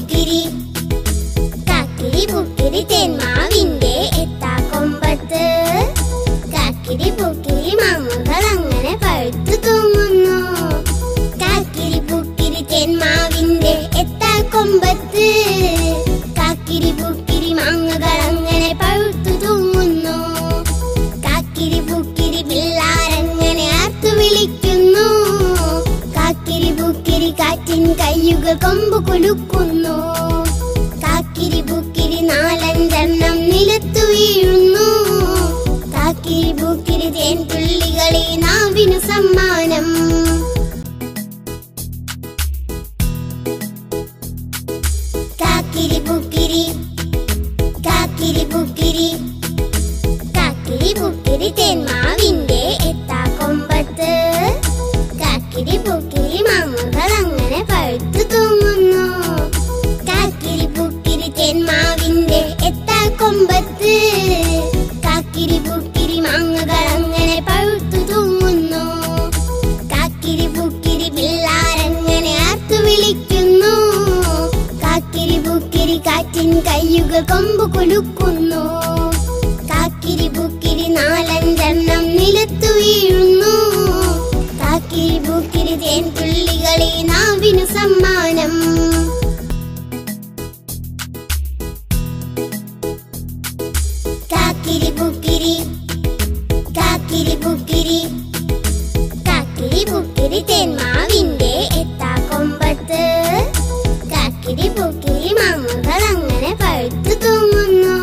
ബുക്കിരി കാക്കിരി ബുക്കിരി തേന്മാവിന്റെ എത്താക്കൊമ്പത്ത് കാക്കിരി ബുക്കിരി മാങ്ങകൾ അങ്ങനെ പഴുത്തു തൂങ്ങുന്നു. കാക്കിരി ബുക്കിരി തേന്മാവിന്റെ എത്താക്കൊമ്പത്ത് കാക്കിരി ബുക്കിരി മാങ്ങകൾ അങ്ങനെ പഴുത്തു തൂങ്ങുന്നു. കാക്കിരി ബുക്കിരി പിള്ളാരങ്ങനെ ആർത്തു വിളിക്കുന്നു. കാക്കിരി ബുക്കിരി കാറ്റിൻ കയ്യുകൾ കൊമ്പ് കുലുക്കുന്നു. കാക്കിരി ബുക്കിരി നാലഞ്ചെണ്ണം നിലത്തു വീഴുന്നു. കാക്കിരി ബുക്കിരി തേൻ തുള്ളികളെ നാവിനു സമ്മാനം. കാക്കിരി ബുക്കിരി കാക്കിരി ബുക്കിരി കാക്കിരി ബുക്കിരി തേന്മാവിന്റെ എത്താക്കൊമ്പത്ത് കാക്കിരി ബുക്കിരി മാങ്ങകൾ അങ്ങനെ പഴുത്തു തൂങ്ങുന്നു. കാക്കിരി ബുക്കിരി തേന്മാവിന്റെ എത്താക്കൊമ്പത്ത് കാക്കിരി ബുക്കിരി മാങ്ങകൾ അങ്ങനെ പഴുത്തു തൂങ്ങുന്നു. കാക്കിരി ബുക്കിരി പിള്ളാരങ്ങനെ ആർത്തു വിളിക്കുന്നു. കാക്കിരി ബുക്കിരി കാറ്റിൻ കയ്യുകൾ കൊമ്പ് കുലുക്കുന്നു. കാക്കിരി ബുക്കിരി നാലഞ്ചെണ്ണം നിലത്തു വീഴുന്നു. കാക്കിരി ബുക്കിരി തേൻ തുള്ളികളെ നാവിനു സമ്മാനം. കാക്കിരി ബുക്കിരി കാക്കിരി ബുക്കിരി കാക്കിരി ബുക്കിരി തേന്മാവിന്റെ എത്താക്കൊമ്പത്ത് കാക്കിരി ബുക്കിരി മാങ്ങകൾ അങ്ങനെ പഴുത്തു തൂങ്ങുന്നു.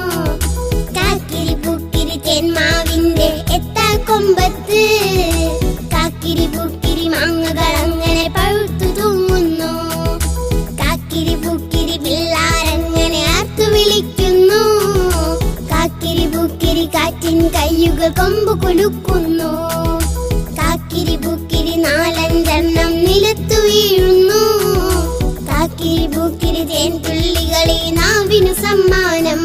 കാക്കിരി ബുക്കിരി തേന്മാവിന്റെ എത്താക്കൊമ്പത്ത് കാക്കിരി ബുക്കിരി മാങ്ങകൾ അങ്ങനെ പഴുത്തു തൂങ്ങുന്നു. കാക്കിരി ബുക്കിരി പിള്ളാരങ്ങനെ ആർത്തു വിളിക്കുന്നു. കാക്കിരി ബുക്കിരി കാറ്റിൻ കയ്യുകൾ കൊമ്പ് കുലുക്കുന്നു. കാക്കിരി ബുക്കിരി നാലഞ്ചെണ്ണം നിലത്തു വീഴുന്നു. കാക്കിരി ബുക്കിരി തേൻ തുള്ളികളെ നാവിനു സമ്മാനം.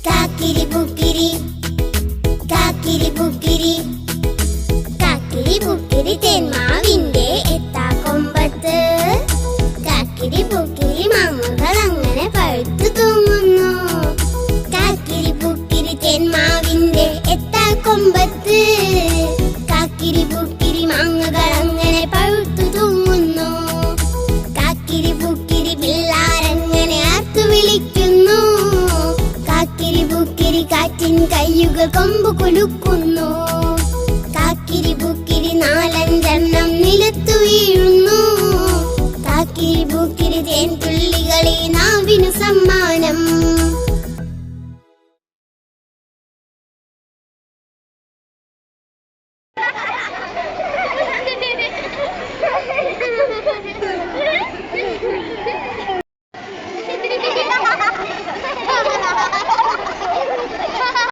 കാക്കിരി ബുക്കിരി കാക്കിരി ബുക്കിരി കാക്കിരി ബുക്കിരി തേന്മാവിന്റെ എത്താക്കൊമ്പത്ത് കാക്കിരി ബുക്കിരി മാങ്ങകൾ അങ്ങനെ പഴുത്തു തൂങ്ങുന്നു. കാക്കിരി ബുക്കിരി തേന്മാവിന്റെ എത്താക്കൊമ്പത്ത് കാക്കിരി ബുക്കിരി മാങ്ങകൾ അങ്ങനെ പഴുത്തു തൂങ്ങുന്നു. കാക്കിരി ബുക്കിരി പിള്ളാരങ്ങനെ ആർത്തു വിളിക്കുന്നു. കാക്കിരി ബുക്കിരി കാറ്റിൻ കയ്യുകൾ കൊമ്പ് കുലുക്കുന്നു. കാക്കിരി ബുക്കിരി നാലഞ്ചെണ്ണം നിലത്തു വീഴുന്നു. കാക്കിരി ബുക്കിരി തേൻ തുള്ളികളെ നാവിനു സമ്മാനം.